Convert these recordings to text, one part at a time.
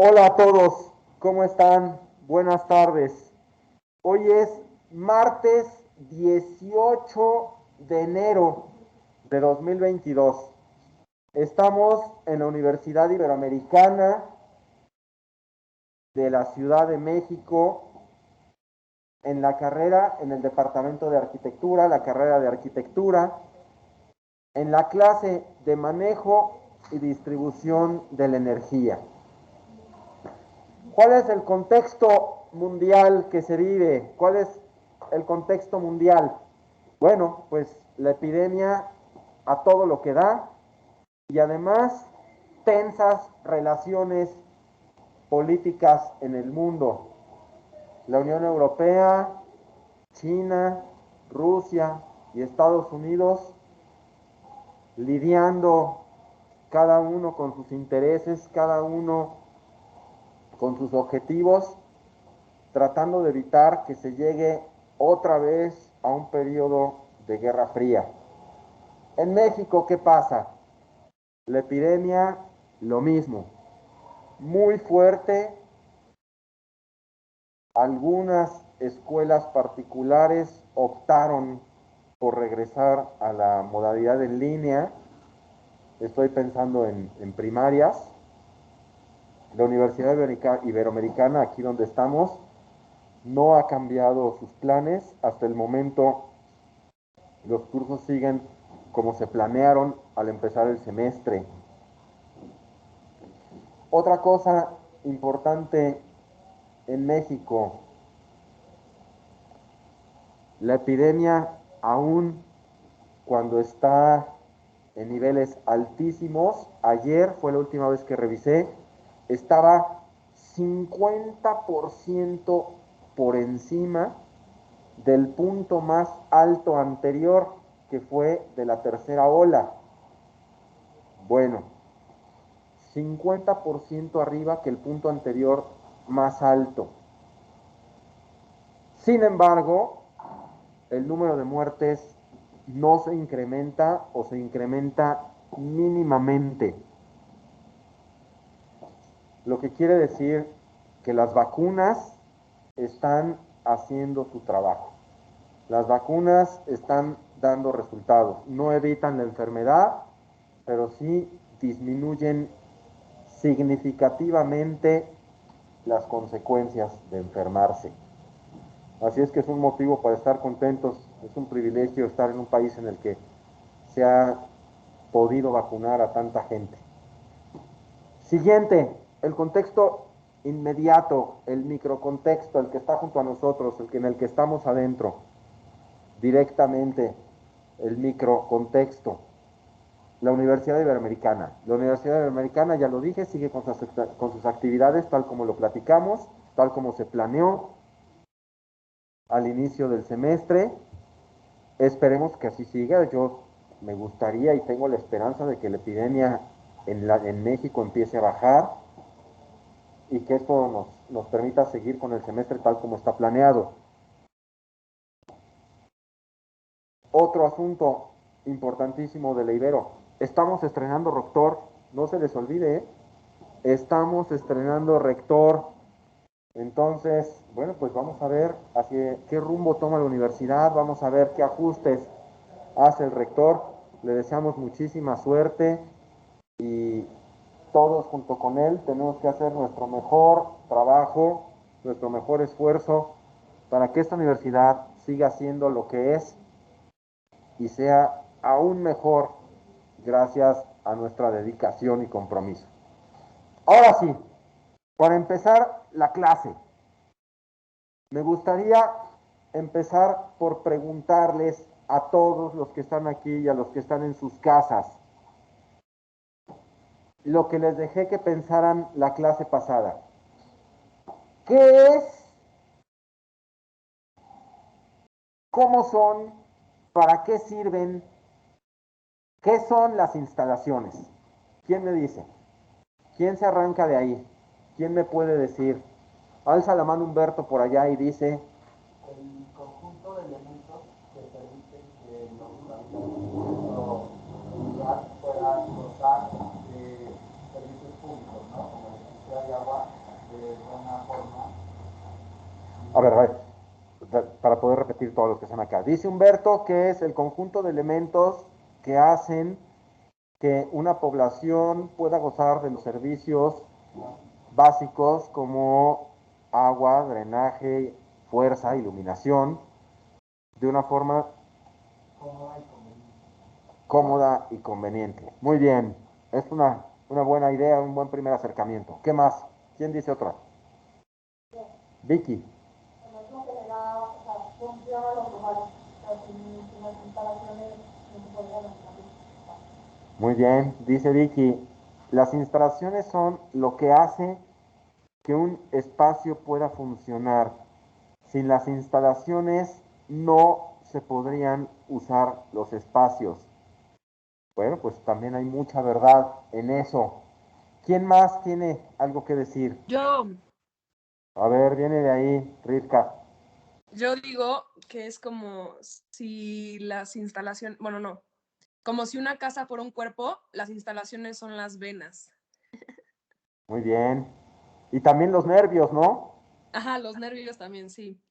Hola a todos, ¿cómo están? Buenas tardes. Hoy es martes 18 de enero de 2022. Estamos en la Universidad Iberoamericana de la Ciudad de México, en la carrera, en el departamento de arquitectura, la carrera de arquitectura, en la clase de manejo y distribución de la energía. ¿Cuál es el contexto mundial que se vive? ¿Cuál es el contexto mundial? Bueno, pues la epidemia a todo lo que da y además tensas relaciones políticas en el mundo. La Unión Europea, China, Rusia y Estados Unidos lidiando cada uno con sus intereses, cada uno con sus objetivos, tratando de evitar que se llegue otra vez a un periodo de Guerra Fría. En México, ¿qué pasa? La epidemia, lo mismo, muy fuerte. Algunas escuelas particulares optaron por regresar a la modalidad en línea. Estoy pensando en primarias. La Universidad Iberoamericana, aquí donde estamos, no ha cambiado sus planes. Hasta el momento los cursos siguen como se planearon al empezar el semestre. Otra cosa importante en México, la epidemia, aún cuando está en niveles altísimos, ayer fue la última vez que revisé, estaba 50% por encima del punto más alto anterior, que fue de la tercera ola. Bueno, 50% arriba que el punto anterior más alto. Sin embargo, el número de muertes no se incrementa o se incrementa mínimamente. Lo que quiere decir que las vacunas están haciendo su trabajo. Las vacunas están dando resultados. No evitan la enfermedad, pero sí disminuyen significativamente las consecuencias de enfermarse. Así es que es un motivo para estar contentos, es un privilegio estar en un país en el que se ha podido vacunar a tanta gente. Siguiente, el contexto inmediato, el microcontexto, el que está junto a nosotros, en el que estamos adentro, directamente el microcontexto. La Universidad Iberoamericana. La Universidad Iberoamericana, ya lo dije, sigue con sus actividades tal como lo platicamos, tal como se planeó al inicio del semestre. Esperemos que así siga. Yo me gustaría y tengo la esperanza de que la epidemia en México empiece a bajar y que esto nos permita seguir con el semestre tal como está planeado. Otro asunto importantísimo de la Ibero. Estamos estrenando rector, no se les olvide, ¿eh? Estamos estrenando rector. Entonces, bueno, pues vamos a ver hacia qué rumbo toma la universidad, vamos a ver qué ajustes hace el rector. Le deseamos muchísima suerte y todos junto con él tenemos que hacer nuestro mejor trabajo, nuestro mejor esfuerzo para que esta universidad siga siendo lo que es y sea aún mejor gracias a nuestra dedicación y compromiso. Ahora sí, para empezar la clase, me gustaría empezar por preguntarles a todos los que están aquí y a los que están en sus casas lo que les dejé que pensaran la clase pasada. ¿Qué es? ¿Cómo son? ¿Para qué sirven? ¿Qué son las instalaciones? ¿Quién me dice? ¿Quién se arranca de ahí? ¿Quién me puede decir? Alza la mano Humberto por allá y dice... El conjunto de elementos que permiten que los habitantes de nuestro lugar puedan gozar de servicios públicos, ¿no? Como electricidad y agua A ver, para poder repetir todos los que están acá. Dice Humberto que es el conjunto de elementos que hacen que una población pueda gozar de los servicios básicos como agua, drenaje, fuerza, iluminación, de una forma cómoda y conveniente. Muy bien, es una buena idea, un buen primer acercamiento. ¿Qué más? ¿Quién dice otra? Vicky. Muy bien, dice Vicky, las instalaciones son lo que hace que un espacio pueda funcionar. Sin las instalaciones no se podrían usar los espacios. Bueno, pues también hay mucha verdad en eso. ¿Quién más tiene algo que decir? Yo, A ver, viene de ahí, Rivka. yo digo que es como si las instalaciones, bueno, no, como si una casa fuera un cuerpo, las instalaciones son las venas. Muy bien. Y también los nervios, ¿no? Ajá, los nervios también, sí.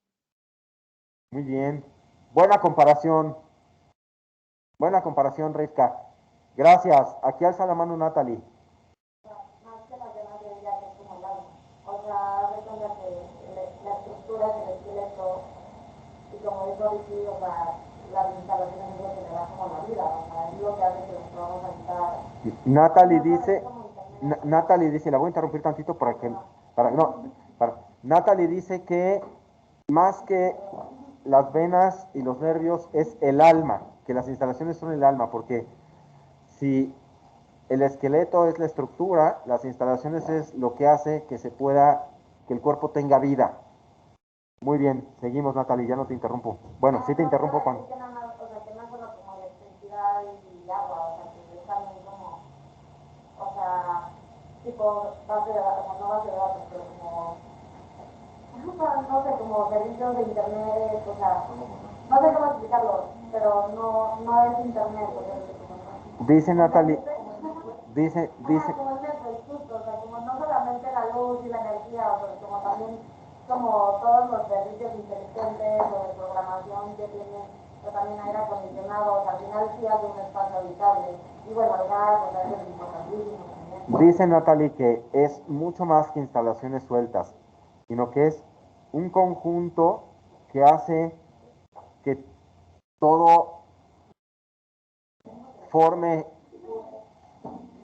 Muy bien. Buena comparación. Buena comparación, Rivka. Gracias. Aquí alza la mano Natalie. Más que las demás de ella que es como largo. O sea, recuerda que la estructura del esqueleto y como dijo Vicky, o sea, las instalaciones es lo que le da como la vida, o sea, es lo que hace que nos podamos habitar. Natalie dice, Natalie dice, la voy a interrumpir tantito para que, Natalie dice que más que las venas y los nervios es el alma, que las instalaciones son el alma, porque si el esqueleto es la estructura, las instalaciones es lo que hace que se pueda, que el cuerpo tenga vida. Muy bien, seguimos Natalie, ya no te interrumpo. Bueno, sí te interrumpo cuando... O sea, que no es solo como electricidad y agua, o sea, que es también como, o sea, tipo base de datos, no base de datos, pero como, no sé, como servicios de internet, o sea, no sé cómo explicarlo, pero no es internet, o sea, dice Natalie, dice, como es Netflix, justo, o sea, como no solamente la luz y la energía, o sea, como también como todos los servicios inteligentes o de programación que tienen, pero también aire acondicionado, o sea, al final sí hace un espacio habitable. Y bueno, el gas, o sea, es importantísimo también. dice Natalie que es mucho más que instalaciones sueltas, sino que es un conjunto que hace que todo forme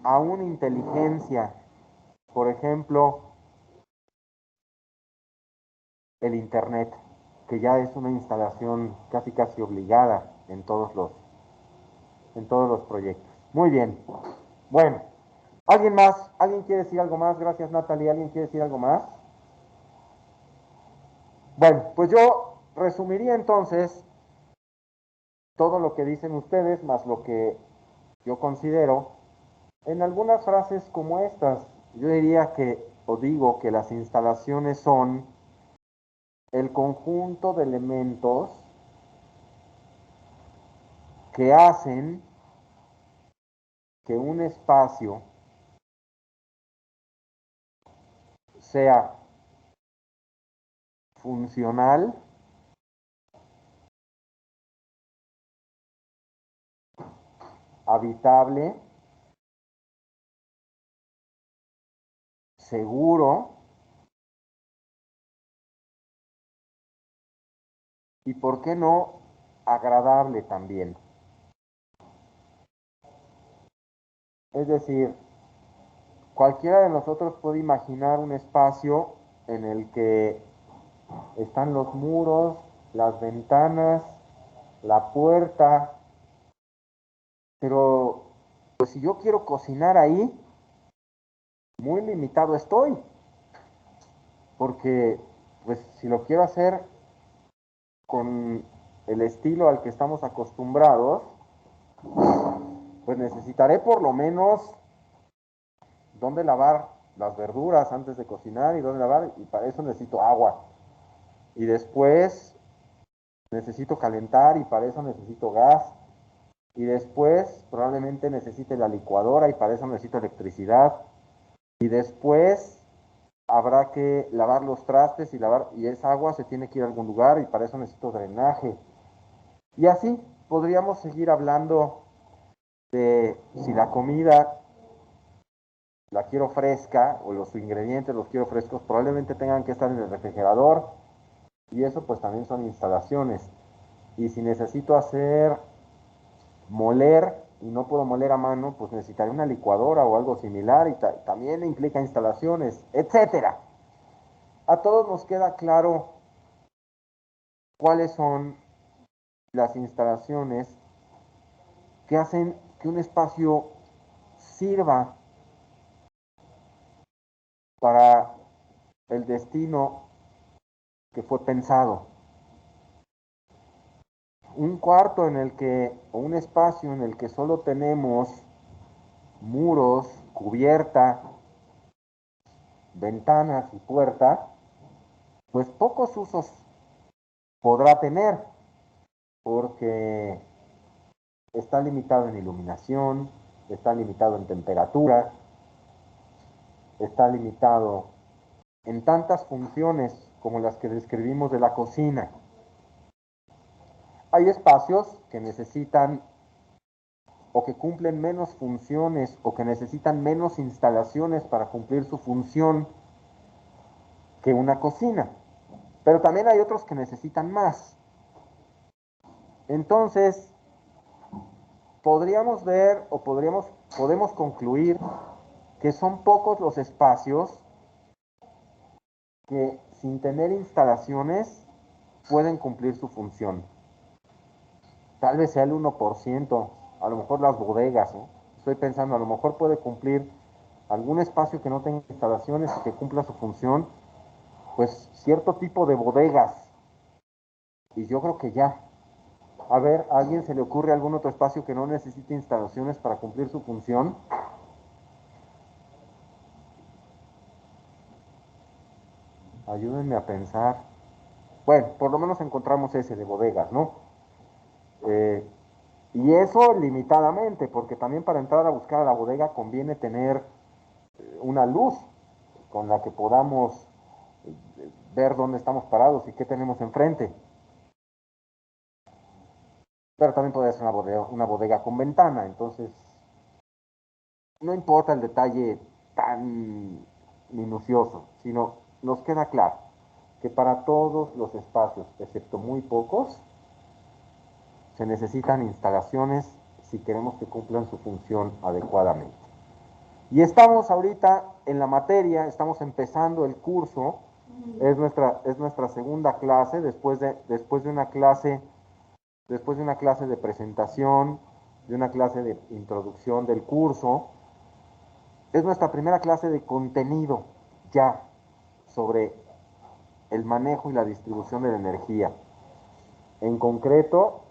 a una inteligencia. Por ejemplo, el Internet, que ya es una instalación casi casi obligada en todos los proyectos. Muy bien. Bueno, ¿alguien más? ¿Alguien quiere decir algo más? Gracias, Natalie. ¿Alguien quiere decir algo más? Bueno, pues yo resumiría entonces todo lo que dicen ustedes, más lo que yo considero, en algunas frases como estas. Yo diría que, o digo que las instalaciones son el conjunto de elementos que hacen que un espacio sea funcional, habitable, seguro y, ¿por qué no?, agradable también. Es decir, cualquiera de nosotros puede imaginar un espacio en el que están los muros, las ventanas, la puerta, pero pues si yo quiero cocinar ahí, muy limitado estoy, porque pues si lo quiero hacer con el estilo al que estamos acostumbrados, pues necesitaré por lo menos dónde lavar las verduras antes de cocinar y dónde lavar, y para eso necesito agua. Y después necesito calentar y para eso necesito gas. Y después probablemente necesite la licuadora y para eso necesito electricidad. Y después habrá que lavar los trastes y esa agua se tiene que ir a algún lugar y para eso necesito drenaje. Y así podríamos seguir hablando de si la comida la quiero fresca o los ingredientes los quiero frescos, probablemente tengan que estar en el refrigerador y eso pues también son instalaciones. Y si necesito hacer moler y no puedo moler a mano, pues necesitaré una licuadora o algo similar y también implica instalaciones, etcétera. A todos nos queda claro cuáles son las instalaciones que hacen que un espacio sirva para el destino que fue pensado. Un cuarto en el que, o un espacio en el que solo tenemos muros, cubierta, ventanas y puerta, pues pocos usos podrá tener, porque está limitado en iluminación, está limitado en temperatura, está limitado en tantas funciones como las que describimos de la cocina. Hay espacios que necesitan o que cumplen menos funciones o que necesitan menos instalaciones para cumplir su función que una cocina. Pero también hay otros que necesitan más. Entonces, podríamos ver o podemos concluir que son pocos los espacios que sin tener instalaciones pueden cumplir su función. Tal vez sea el 1%, a lo mejor las bodegas, ¿no? Estoy pensando, a lo mejor puede cumplir algún espacio que no tenga instalaciones y que cumpla su función, pues cierto tipo de bodegas. Y yo creo que ya. A ver, ¿a alguien se le ocurre algún otro espacio que no necesite instalaciones para cumplir su función? Ayúdenme a pensar. Bueno, por lo menos encontramos ese de bodegas, ¿no? Eh, y eso limitadamente, porque también para entrar a buscar a la bodega conviene tener una luz con la que podamos ver dónde estamos parados y qué tenemos enfrente. Pero también puede ser una bodega con ventana, entonces no importa el detalle tan minucioso, sino nos queda claro que para todos los espacios, excepto muy pocos, se necesitan instalaciones si queremos que cumplan su función adecuadamente. Y estamos ahorita en la materia, estamos empezando el curso, es nuestra segunda clase, después de una clase de presentación, de una clase de introducción del curso, es nuestra primera clase de contenido ya sobre el manejo y la distribución de la energía. En concreto,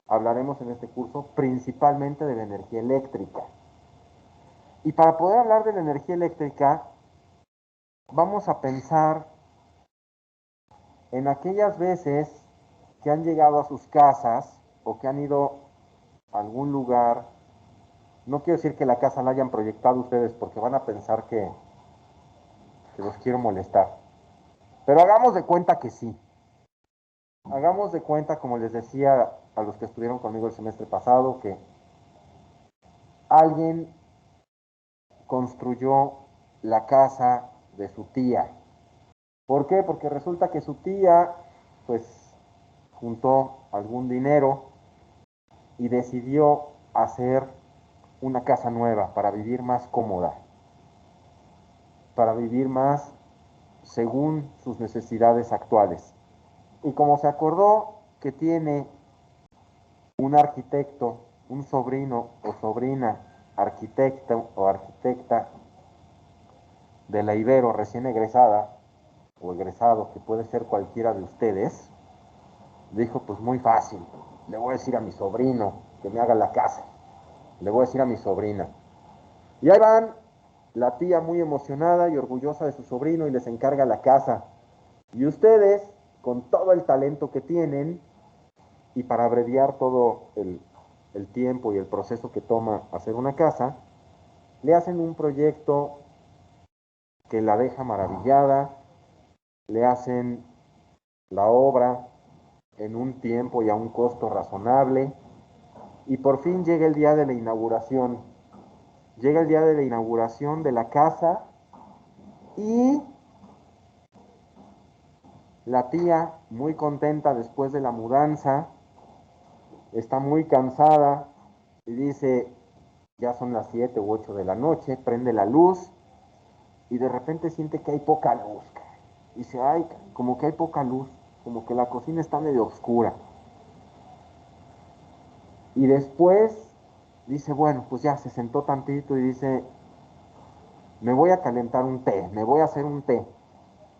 hablaremos en este curso principalmente de la energía eléctrica. Y para poder hablar de la energía eléctrica, vamos a pensar en aquellas veces que han llegado a sus casas o que han ido a algún lugar. No quiero decir que la casa la hayan proyectado ustedes porque van a pensar que los quiero molestar. Pero hagamos de cuenta que sí. Hagamos de cuenta, como les decía a los que estuvieron conmigo el semestre pasado, que alguien construyó la casa de su tía. ¿Por qué? Porque resulta que su tía, pues, juntó algún dinero y decidió hacer una casa nueva para vivir más cómoda, para vivir más según sus necesidades actuales. Y como se acordó que tiene un arquitecto, un sobrino o sobrina arquitecto o arquitecta de la Ibero recién egresada o egresado, que puede ser cualquiera de ustedes, dijo, pues muy fácil, le voy a decir a mi sobrino que me haga la casa, le voy a decir a mi sobrina. Y ahí van la tía muy emocionada y orgullosa de su sobrino y les encarga la casa. Y ustedes, con todo el talento que tienen, y para abreviar todo el tiempo y el proceso que toma hacer una casa, le hacen un proyecto que la deja maravillada, le hacen la obra en un tiempo y a un costo razonable, y por fin llega el día de la inauguración. Llega el día de la inauguración de la casa y la tía, muy contenta después de la mudanza, está muy cansada y dice, ya son las 7 u 8 de la noche, prende la luz y de repente siente que hay poca luz. Dice, ay, como que hay poca luz, como que la cocina está medio oscura. Y después dice, bueno, pues ya se sentó tantito y dice, me voy a calentar un té, me voy a hacer un té,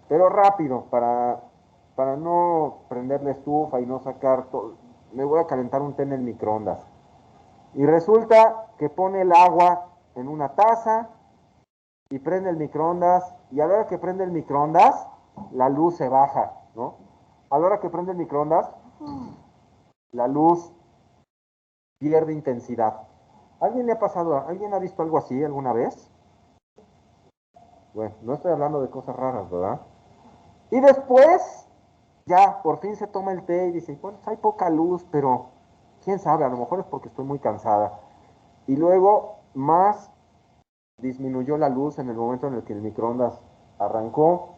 pero rápido, para no prender la estufa y no sacar todo, me voy a calentar un té en el microondas. Y resulta que pone el agua en una taza y prende el microondas, y a la hora que prende el microondas, la luz se baja, ¿no? A la hora que prende el microondas, la luz pierde intensidad. ¿Alguien le ha pasado, alguien ha visto algo así alguna vez? Bueno, no estoy hablando de cosas raras, ¿verdad? Y después, ya, por fin se toma el té y dice, bueno, hay poca luz, pero quién sabe, a lo mejor es porque estoy muy cansada. Y luego, más disminuyó la luz en el momento en el que el microondas arrancó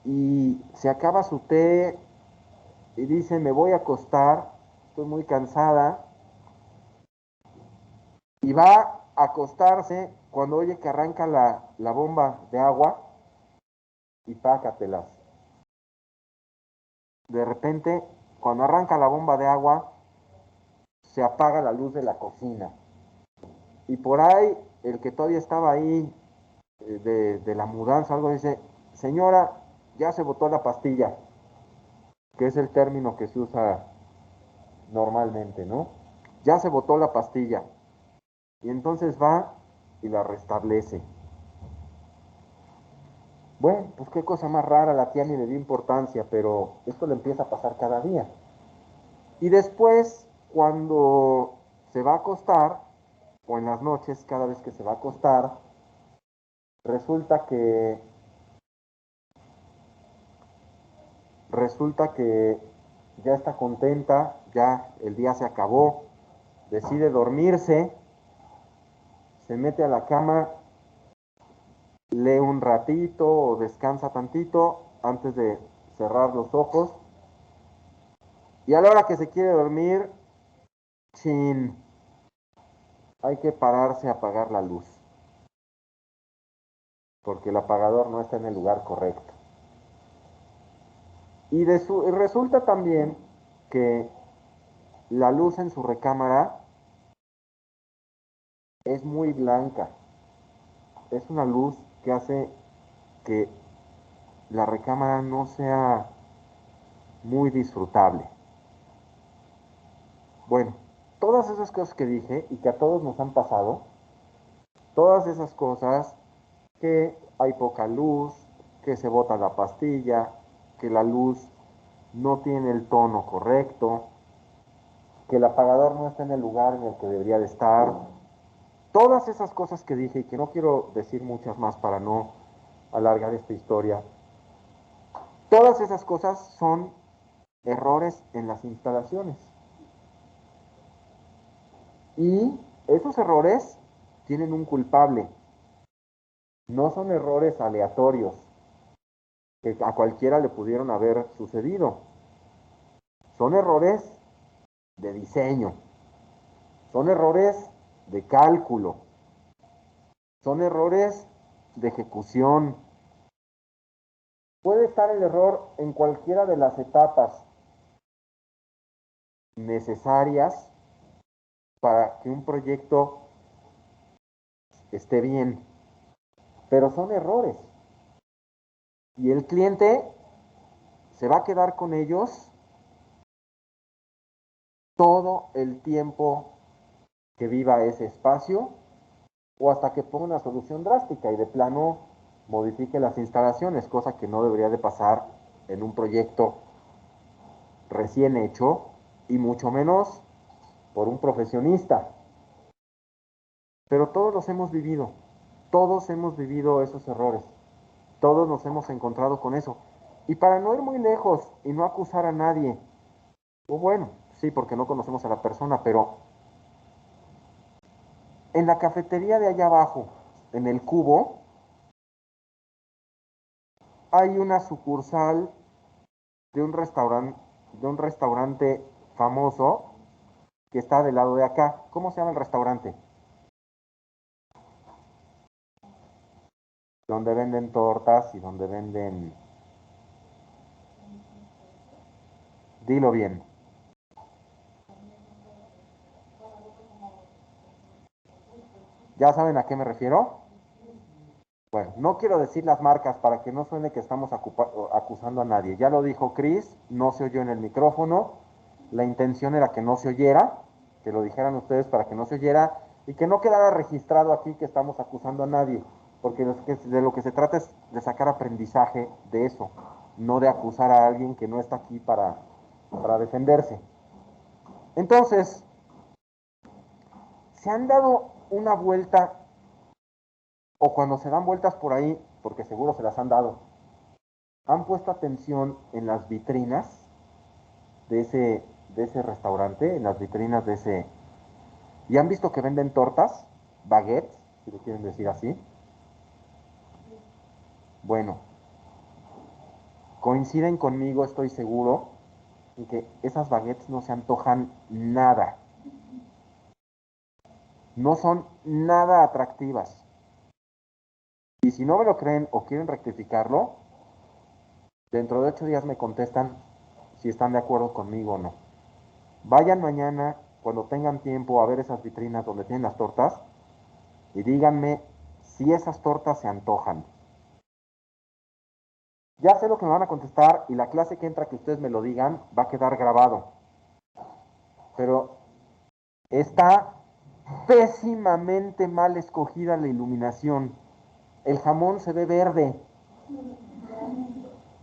y se acaba su té y dice, me voy a acostar, estoy muy cansada, y va a acostarse cuando oye que arranca la bomba de agua y pácatelas. De repente, cuando arranca la bomba de agua, se apaga la luz de la cocina. Y por ahí, el que todavía estaba ahí de la mudanza, algo dice, señora, ya se botó la pastilla, que es el término que se usa normalmente, ¿no? Ya se botó la pastilla. Y entonces va y la restablece. Bueno, pues qué cosa más rara, la tía ni le dio importancia, pero esto le empieza a pasar cada día. Y después, cuando se va a acostar, o en las noches, cada vez que se va a acostar, resulta que, resulta que ya está contenta, ya el día se acabó, decide dormirse, se mete a la cama, lee un ratito o descansa tantito antes de cerrar los ojos. Y a la hora que se quiere dormir, chin, hay que pararse a apagar la luz, porque el apagador no está en el lugar correcto. Y resulta también que la luz en su recámara es muy blanca. Es una luz que hace que la recámara no sea muy disfrutable. Bueno, todas esas cosas que dije y que a todos nos han pasado, todas esas cosas, que hay poca luz, que se bota la pastilla, que la luz no tiene el tono correcto, que el apagador no está en el lugar en el que debería de estar. Todas esas cosas que dije y que no quiero decir muchas más para no alargar esta historia, todas esas cosas son errores en las instalaciones. Y esos errores tienen un culpable. No son errores aleatorios que a cualquiera le pudieron haber sucedido. Son errores de diseño, son errores de cálculo, son errores de ejecución. Puede estar el error en cualquiera de las etapas necesarias para que un proyecto esté bien, pero son errores. Y el cliente se va a quedar con ellos todo el tiempo que viva ese espacio o hasta que ponga una solución drástica y de plano modifique las instalaciones, cosa que no debería de pasar en un proyecto recién hecho y mucho menos por un profesionista. Pero todos los hemos vivido. Todos hemos vivido esos errores. Todos nos hemos encontrado con eso. Y para no ir muy lejos y no acusar a nadie, o bueno, sí, porque no conocemos a la persona, pero en la cafetería de allá abajo, en el cubo, hay una sucursal de un restaurante famoso que está del lado de acá. ¿Cómo se llama el restaurante? Donde venden tortas y donde venden... Dilo bien. ¿Ya saben a qué me refiero? Bueno, no quiero decir las marcas para que no suene que estamos acusando a nadie. Ya lo dijo Chris, no se oyó en el micrófono. La intención era que no se oyera, que lo dijeran ustedes para que no se oyera y que no quedara registrado aquí que estamos acusando a nadie, porque de lo que se trata es de sacar aprendizaje de eso, no de acusar a alguien que no está aquí para defenderse. Entonces, se han dado una vuelta, o cuando se dan vueltas por ahí, porque seguro se las han dado, han puesto atención en las vitrinas de ese restaurante, en las vitrinas de ese... Y han visto que venden tortas, baguettes, si lo quieren decir así. Bueno, coinciden conmigo, estoy seguro, en que esas baguettes no se antojan nada. No son nada atractivas. Y si no me lo creen o quieren rectificarlo, dentro de 8 días me contestan si están de acuerdo conmigo o no. Vayan mañana, cuando tengan tiempo, a ver esas vitrinas donde tienen las tortas y díganme si esas tortas se antojan. Ya sé lo que me van a contestar y la clase que entra que ustedes me lo digan va a quedar grabado. Pero está pésimamente mal escogida la iluminación. El jamón se ve verde.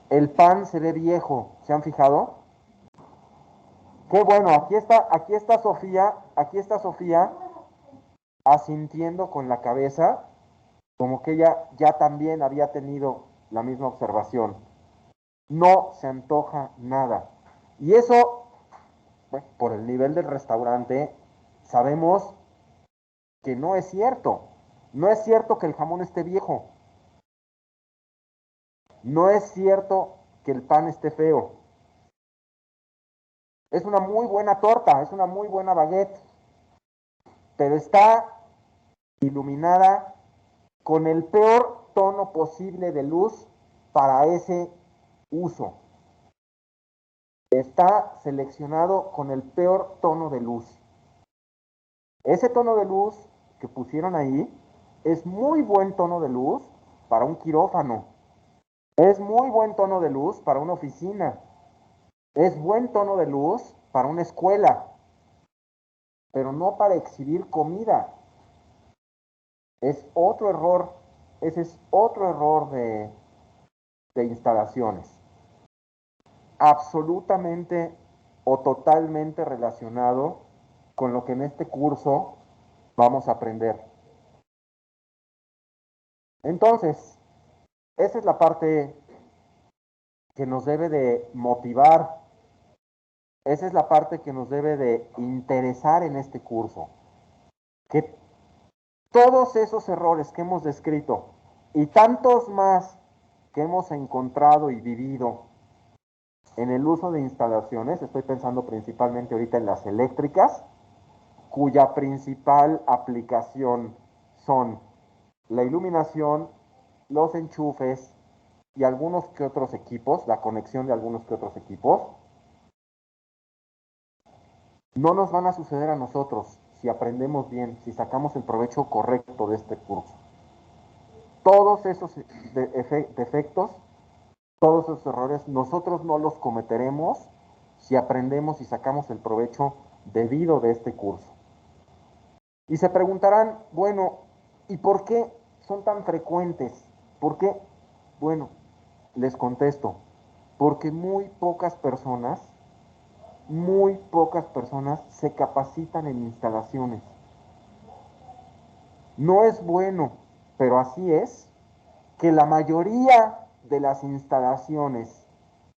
El pan se ve viejo. ¿Se han fijado? Qué bueno, aquí está Sofía asintiendo con la cabeza, como que ella ya también había tenido la misma observación. No se antoja nada. Y eso, bueno, por el nivel del restaurante, sabemos que no es cierto. No es cierto que el jamón esté viejo. No es cierto que el pan esté feo. Es una muy buena torta, es una muy buena baguette, pero está iluminada con el peor tono posible de luz para ese uso. Está seleccionado con el peor tono de luz. Ese tono de luz que pusieron ahí es muy buen tono de luz para un quirófano. Es muy buen tono de luz para una oficina. Es buen tono de luz para una escuela, pero no para exhibir comida. Es otro error, ese es otro error de instalaciones. Absolutamente o totalmente relacionado con lo que en este curso vamos a aprender. Entonces, esa es la parte que nos debe de motivar, esa es la parte que nos debe de interesar en este curso. Que todos esos errores que hemos descrito y tantos más que hemos encontrado y vivido en el uso de instalaciones, estoy pensando principalmente ahorita en las eléctricas, cuya principal aplicación son la iluminación, los enchufes y algunos que otros equipos, la conexión de algunos que otros equipos, no nos van a suceder a nosotros si aprendemos bien, si sacamos el provecho correcto de este curso. Todos esos defectos, todos esos errores, nosotros no los cometeremos si aprendemos y sacamos el provecho debido de este curso. Y se preguntarán, bueno, ¿y por qué son tan frecuentes? ¿Por qué? Bueno, les contesto, porque muy pocas personas se capacitan en instalaciones. No es bueno pero así es, que la mayoría de las instalaciones,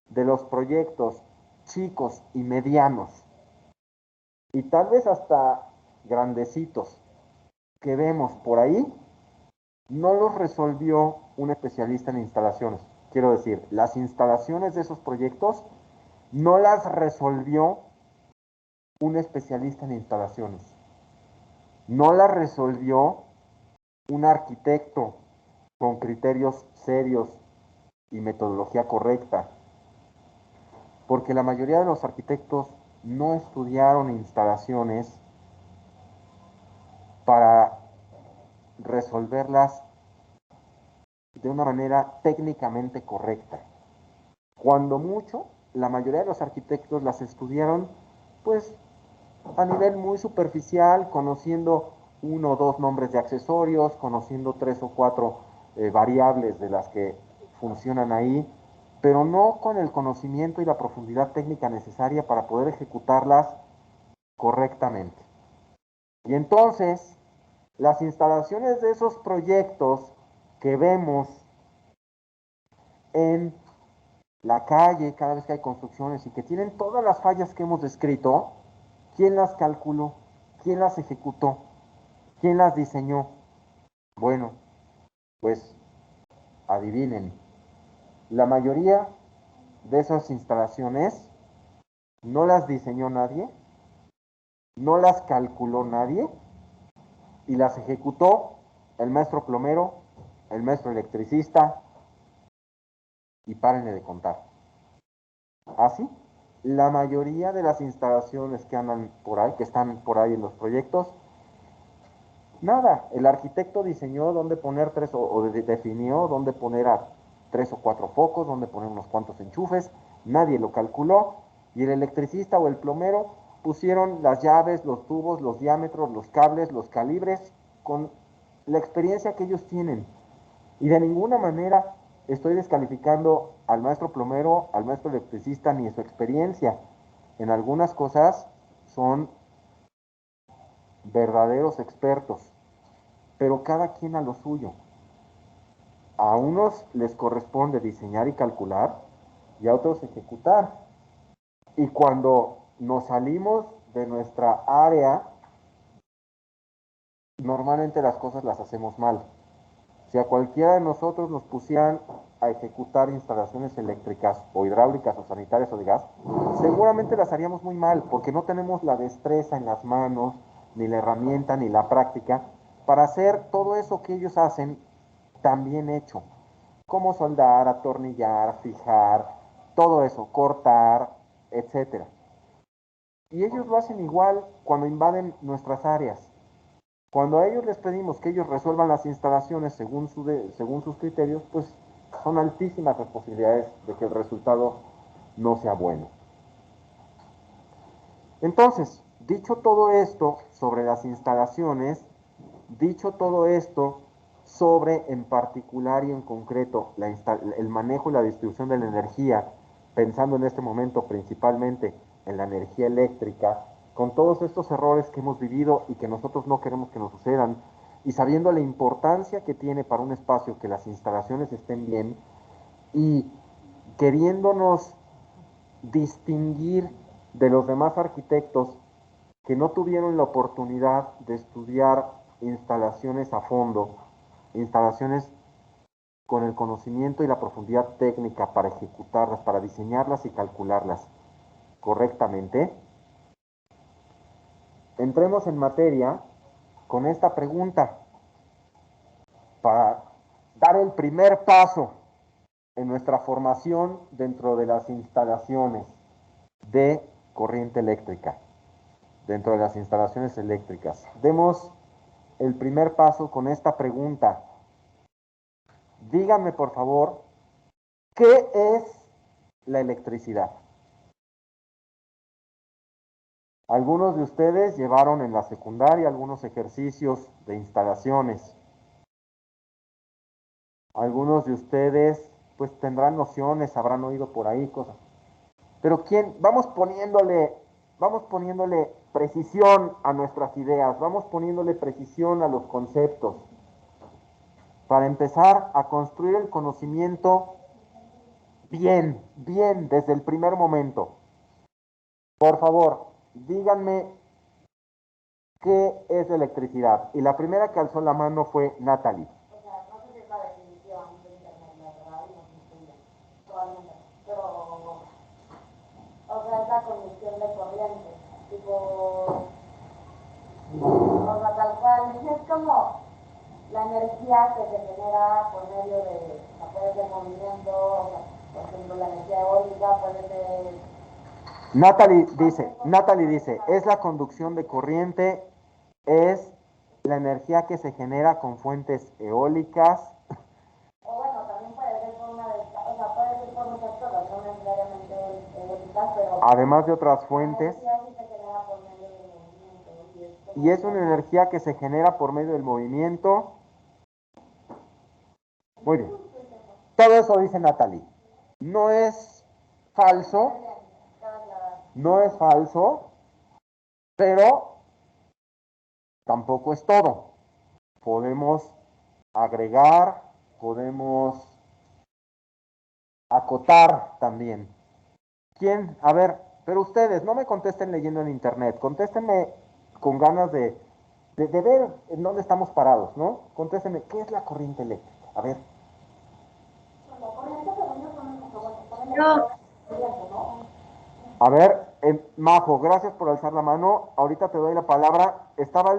de los proyectos chicos y medianos, y tal vez hasta grandecitos que vemos por ahí, no los resolvió un especialista en instalaciones. Quiero decir, las instalaciones de esos proyectos no las resolvió un especialista en instalaciones. No las resolvió un arquitecto con criterios serios y metodología correcta. Porque la mayoría de los arquitectos no estudiaron instalaciones para resolverlas de una manera técnicamente correcta. Cuando mucho, la mayoría de los arquitectos las estudiaron pues a nivel muy superficial, conociendo uno o dos nombres de accesorios, conociendo tres o cuatro variables de las que funcionan ahí, pero no con el conocimiento y la profundidad técnica necesaria para poder ejecutarlas correctamente. Y entonces, las instalaciones de esos proyectos que vemos en la calle cada vez que hay construcciones y que tienen todas las fallas que hemos descrito, ¿quién las calculó? ¿Quién las ejecutó? ¿Quién las diseñó? Bueno, pues adivinen, la mayoría de esas instalaciones no las diseñó nadie, no las calculó nadie y las ejecutó el maestro plomero, el maestro electricista y párenle de contar. Así, la mayoría de las instalaciones que andan por ahí, que están por ahí en los proyectos, nada, el arquitecto diseñó dónde poner definió dónde poner a tres o cuatro focos, dónde poner unos cuantos enchufes, nadie lo calculó y el electricista o el plomero pusieron las llaves, los tubos, los diámetros, los cables, los calibres con la experiencia que ellos tienen. Y de ninguna manera estoy descalificando al maestro plomero, al maestro electricista ni su experiencia. En algunas cosas son verdaderos expertos, pero cada quien a lo suyo. A unos les corresponde diseñar y calcular y a otros ejecutar. Y cuando nos salimos de nuestra área, normalmente las cosas las hacemos mal. Si a cualquiera de nosotros nos pusieran a ejecutar instalaciones eléctricas o hidráulicas o sanitarias o de gas, seguramente las haríamos muy mal porque no tenemos la destreza en las manos, ni la herramienta, ni la práctica para hacer todo eso que ellos hacen tan bien hecho, como soldar, atornillar, fijar, todo eso, cortar, etcétera. Y ellos lo hacen igual cuando invaden nuestras áreas. Cuando a ellos les pedimos que ellos resuelvan las instalaciones según sus criterios, pues son altísimas las posibilidades de que el resultado no sea bueno. Entonces, dicho todo esto sobre las instalaciones, dicho todo esto sobre en particular y en concreto el manejo y la distribución de la energía, pensando en este momento principalmente en la energía eléctrica, con todos estos errores que hemos vivido y que nosotros no queremos que nos sucedan, y sabiendo la importancia que tiene para un espacio que las instalaciones estén bien, y queriéndonos distinguir de los demás arquitectos que no tuvieron la oportunidad de estudiar instalaciones a fondo, instalaciones con el conocimiento y la profundidad técnica para ejecutarlas, para diseñarlas y calcularlas correctamente, entremos en materia con esta pregunta para dar el primer paso en nuestra formación dentro de las instalaciones de corriente eléctrica, dentro de las instalaciones eléctricas. Demos el primer paso con esta pregunta. Díganme, por favor, ¿qué es la electricidad? Algunos de ustedes llevaron en la secundaria algunos ejercicios de instalaciones. Algunos de ustedes pues tendrán nociones, habrán oído por ahí cosas. Pero ¿quién? Vamos poniéndole precisión a nuestras ideas, vamos poniéndole precisión a los conceptos. para empezar a construir el conocimiento bien, bien, desde el primer momento. Por favor, díganme qué es la electricidad. Y la primera que alzó la mano fue Natalie. O sea, no sé si es la definición de internet, la verdad, y no sé si estoy probablemente, pero, o sea, es la conducción de corriente, tipo, o sea, tal cual, es como la energía que se genera por medio de, o sea, puede ser movimiento, o sea, por ejemplo, la energía eólica puede ser... Natalie dice, es la conducción de corriente, es la energía que se genera con fuentes eólicas. O bueno, también puede ser por una de, o sea, puede ser por muchas cosas, no necesariamente eólicas, pero... Además de otras fuentes. La energía sí se genera por medio del movimiento, Y es una energía que se genera por medio del movimiento. Muy bien. Todo eso dice Natalie. No es falso, no es falso, pero tampoco es todo. Podemos agregar, podemos acotar también. ¿Quién? A ver, pero ustedes no me contesten leyendo en internet, contéstenme con ganas de ver en dónde estamos parados, ¿no? Contéstenme, ¿qué es la corriente eléctrica? A ver. La corriente se une con el Yo, corriente, ¿no? A ver, Majo, gracias por alzar la mano. Ahorita te doy la palabra. Estaba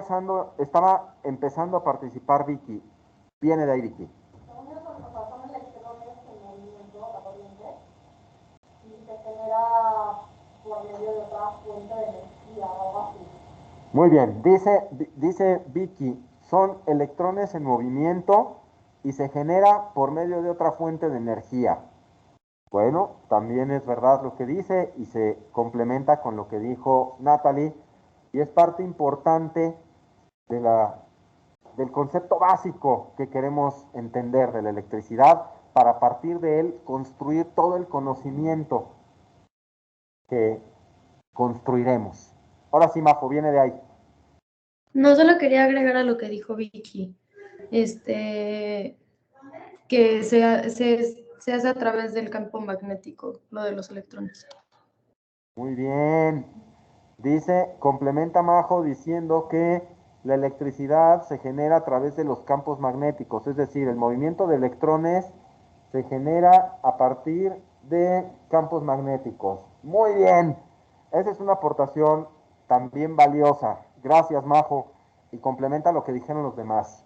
empezando a participar Vicky. Viene de ahí, Vicky. Según yo, o sea, son electrones en movimiento, la corriente, y se genera por medio de otra fuente de energía o algo así. Muy bien, dice Vicky, son electrones en movimiento y se genera por medio de otra fuente de energía. Bueno, también es verdad lo que dice y se complementa con lo que dijo Natalie y es parte importante de del concepto básico que queremos entender de la electricidad para a partir de él construir todo el conocimiento que construiremos. Ahora sí, Majo, viene de ahí. no solo quería agregar a lo que dijo Vicky, este, que se hace a través del campo magnético, lo de los electrones. Muy bien. Dice, complementa Majo diciendo que la electricidad se genera a través de los campos magnéticos, es decir, el movimiento de electrones se genera a partir de campos magnéticos. Muy bien. Esa es una aportación también valiosa. Gracias, Majo. Y complementa lo que dijeron los demás.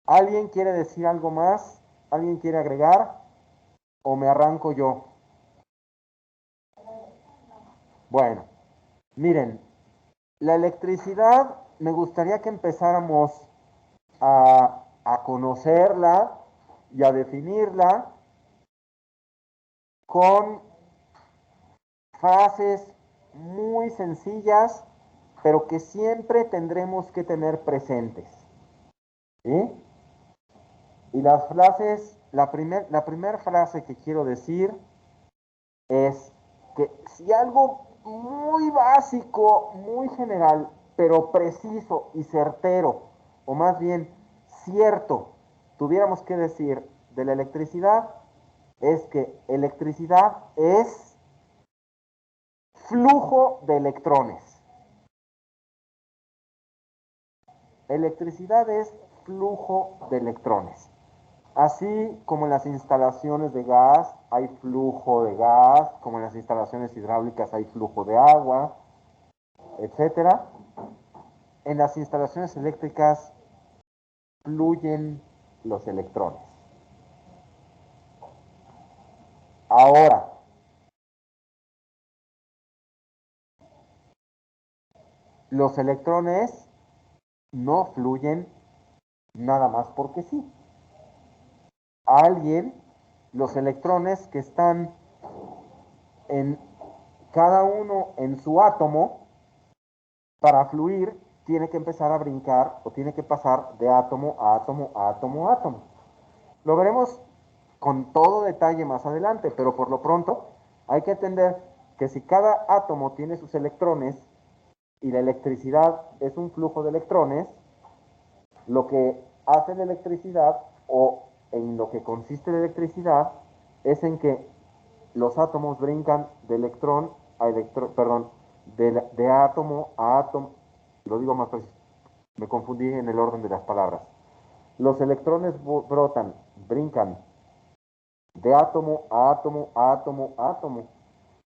¿Alguien quiere decir algo más? ¿Alguien quiere agregar? ¿O me arranco yo? Bueno, miren, la electricidad me gustaría que empezáramos a conocerla y a definirla con frases muy sencillas, pero que siempre tendremos que tener presentes. ¿Sí? Y las frases, la primera frase que quiero decir es que si algo muy básico, muy general, pero preciso y certero, o más bien cierto, tuviéramos que decir de la electricidad, es que electricidad es flujo de electrones. Electricidad es flujo de electrones. Así como en las instalaciones de gas hay flujo de gas, como en las instalaciones hidráulicas hay flujo de agua, etcétera. En las instalaciones eléctricas fluyen los electrones. Ahora, los electrones no fluyen nada más porque sí. A alguien, los electrones que están en cada uno en su átomo, para fluir, tiene que empezar a brincar o tiene que pasar de átomo a átomo a átomo a átomo. Lo veremos con todo detalle más adelante, pero por lo pronto hay que entender que si cada átomo tiene sus electrones y la electricidad es un flujo de electrones, lo que hace la electricidad o en lo que consiste la electricidad es en que los átomos brincan de electrón a electrón, perdón, de átomo a átomo, lo digo más preciso, me confundí en el orden de las palabras. Los electrones brincan de átomo a átomo a átomo a átomo.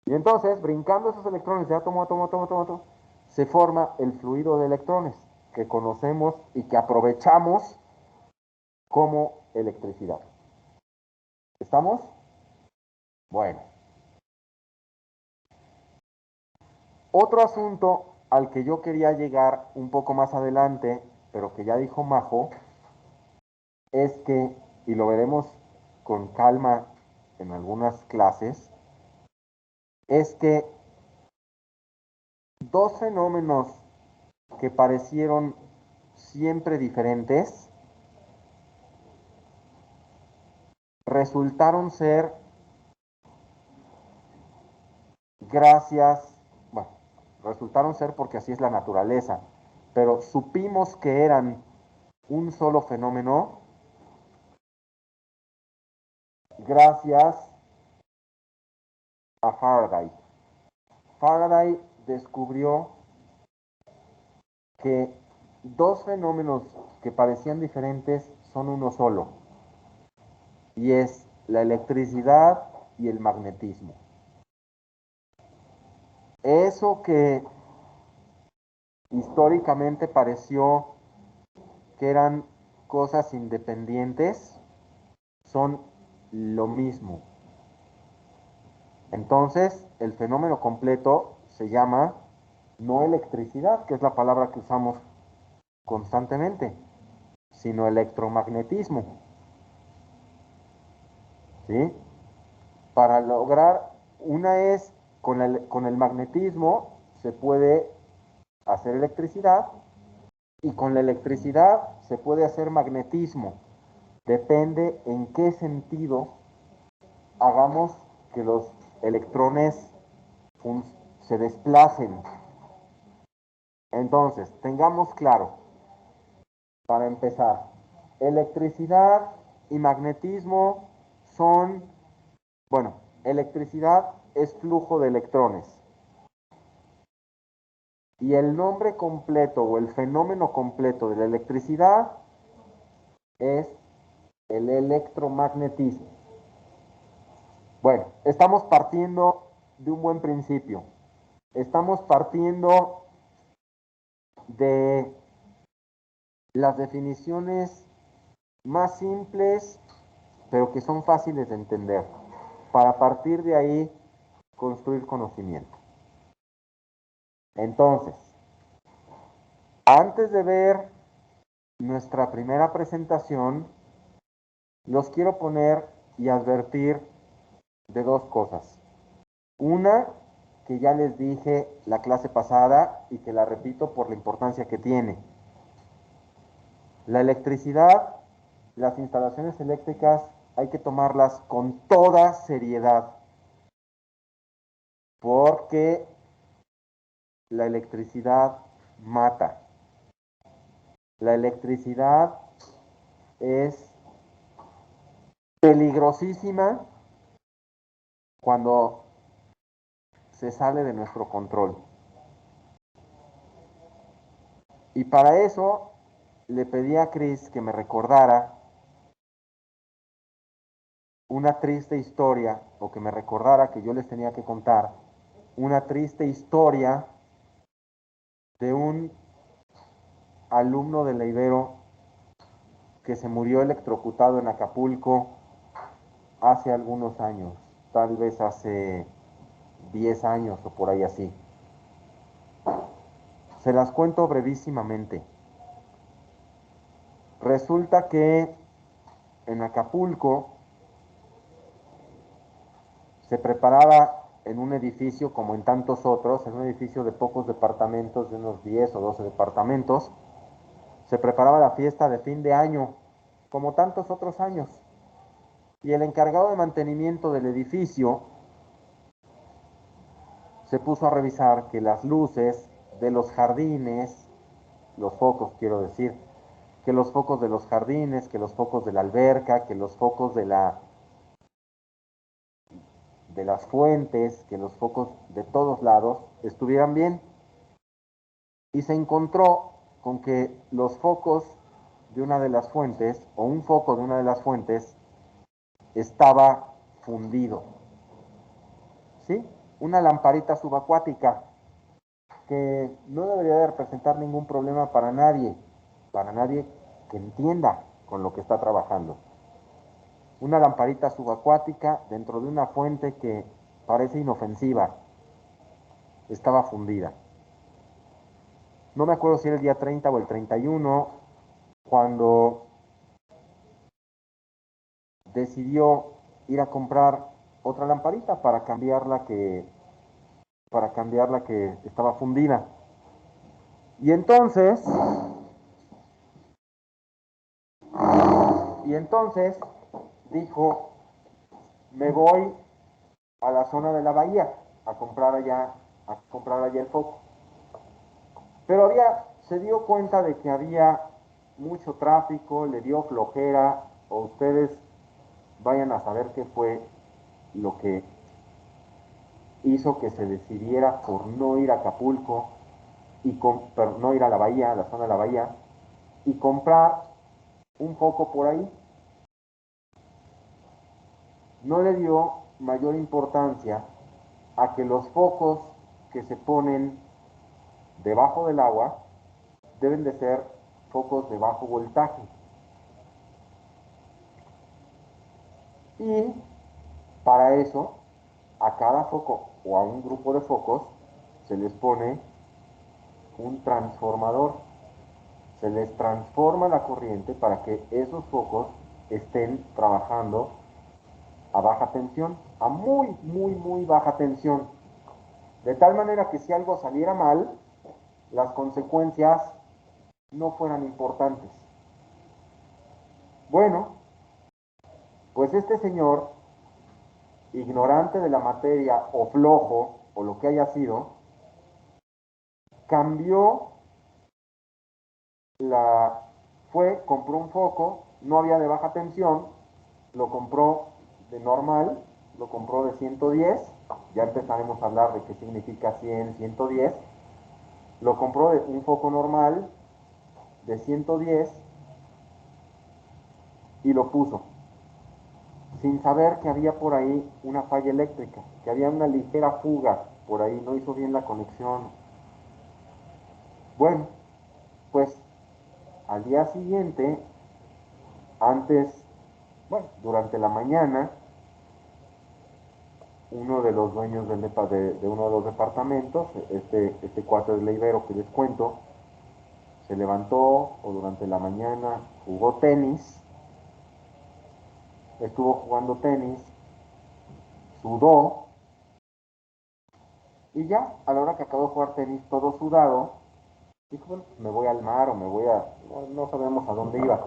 Y entonces, brincando esos electrones de átomo a átomo a átomo, átomo, átomo, se forma el fluido de electrones que conocemos y que aprovechamos como electricidad. ¿Estamos? Bueno. Otro asunto al que yo quería llegar un poco más adelante, pero que ya dijo Majo, es que, y lo veremos con calma en algunas clases, es que dos fenómenos que parecieron siempre diferentes resultaron ser bueno, resultaron ser porque así es la naturaleza, pero supimos que eran un solo fenómeno gracias a Faraday. Faraday descubrió que dos fenómenos que parecían diferentes son uno solo, y es la electricidad y el magnetismo. Eso que históricamente pareció que eran cosas independientes, son lo mismo. Entonces, el fenómeno completo se llama no electricidad, que es la palabra que usamos constantemente, sino electromagnetismo. ¿Sí? Para lograr, una es con el magnetismo se puede hacer electricidad y con la electricidad se puede hacer magnetismo. Depende en qué sentido hagamos que los electrones se desplacen. Entonces, tengamos claro, para empezar, electricidad y magnetismo son, bueno, electricidad es flujo de electrones. Y el nombre completo o el fenómeno completo de la electricidad es el electromagnetismo. Bueno, estamos partiendo de un buen principio. Estamos partiendo de las definiciones más simples, pero que son fáciles de entender, para partir de ahí construir conocimiento. Entonces, antes de ver nuestra primera presentación, los quiero poner y advertir de dos cosas. Una, que ya les dije la clase pasada y que la repito por la importancia que tiene. La electricidad, las instalaciones eléctricas, hay que tomarlas con toda seriedad, porque la electricidad mata. La electricidad es peligrosísima cuando se sale de nuestro control. Y para eso le pedí a Chris que me recordara una triste historia, o que me recordara que yo les tenía que contar una triste historia de un alumno de la Ibero que se murió electrocutado en Acapulco hace algunos años, tal vez hace 10 años o por ahí así. Se las cuento brevísimamente. Resulta que en Acapulco se preparaba en un edificio, como en tantos otros, en un edificio de pocos departamentos, de unos 10 o 12 departamentos, se preparaba la fiesta de fin de año, como tantos otros años. Y el encargado de mantenimiento del edificio se puso a revisar que las luces de los jardines, los focos quiero decir, que los focos de los jardines, que los focos de la alberca, que los focos de las fuentes, que los focos de todos lados estuvieran bien. Y se encontró con que los focos de una de las fuentes, o un foco de una de las fuentes, estaba fundido. ¿Sí? Una lamparita subacuática que no debería de representar ningún problema para nadie que entienda con lo que está trabajando. Una lamparita subacuática dentro de una fuente que parece inofensiva, estaba fundida. No me acuerdo si era el día 30 o el 31, cuando decidió ir a comprar otra lamparita para cambiar la que estaba fundida. Y entonces dijo, me voy a la zona de la bahía a comprar allá el foco. Pero se dio cuenta de que había mucho tráfico, le dio flojera, o ustedes vayan a saber qué fue lo que hizo que se decidiera por no ir a Acapulco no ir a la bahía, a la zona de la bahía, y comprar un foco por ahí. No le dio mayor importancia a que los focos que se ponen debajo del agua deben de ser focos de bajo voltaje. Y para eso, a cada foco o a un grupo de focos se les pone un transformador. Se les transforma la corriente para que esos focos estén trabajando a baja tensión, a muy, muy, muy baja tensión. De tal manera que si algo saliera mal, las consecuencias no fueran importantes. Bueno, pues este señor, ignorante de la materia o flojo o lo que haya sido, cambió compró un foco, no había de baja tensión, lo compró de normal, lo compró de 110, ya empezaremos a hablar de qué significa 100, 110, lo compró de un foco normal de 110 y lo puso, sin saber que había por ahí una falla eléctrica, que había una ligera fuga por ahí, no hizo bien la conexión. Bueno, pues al día siguiente, durante la mañana, uno de los dueños de uno de los departamentos, este cuate de Ibero que les cuento, se levantó o durante la mañana jugó tenis, estuvo jugando tenis, sudó, y ya a la hora que acabó de jugar tenis todo sudado, dijo, bueno, me voy al mar o no sabemos a dónde iba.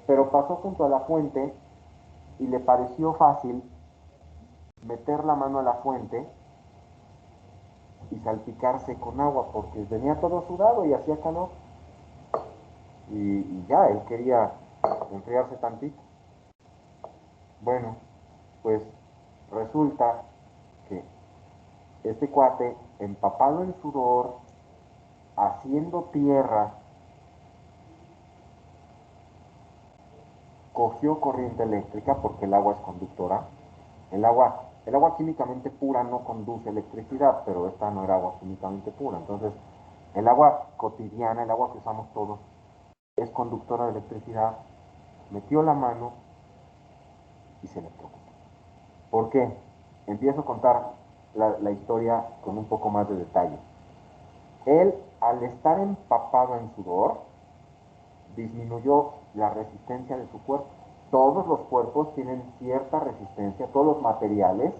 Pero pasó junto a la fuente y le pareció fácil meter la mano a la fuente y salpicarse con agua porque venía todo sudado y hacía calor. Y ya, él quería enfriarse tantito. Bueno, pues resulta que este cuate, empapado en sudor, haciendo tierra, cogió corriente eléctrica porque el agua es conductora. El agua químicamente pura no conduce electricidad, pero esta no era agua químicamente pura. Entonces, el agua cotidiana, el agua que usamos todos, es conductora de electricidad. Metió la mano y se electrocutó. ¿Por qué? Empiezo a contar la historia con un poco más de detalle. Él, al estar empapado en sudor, disminuyó la resistencia de su cuerpo. Todos los cuerpos tienen cierta resistencia, todos los materiales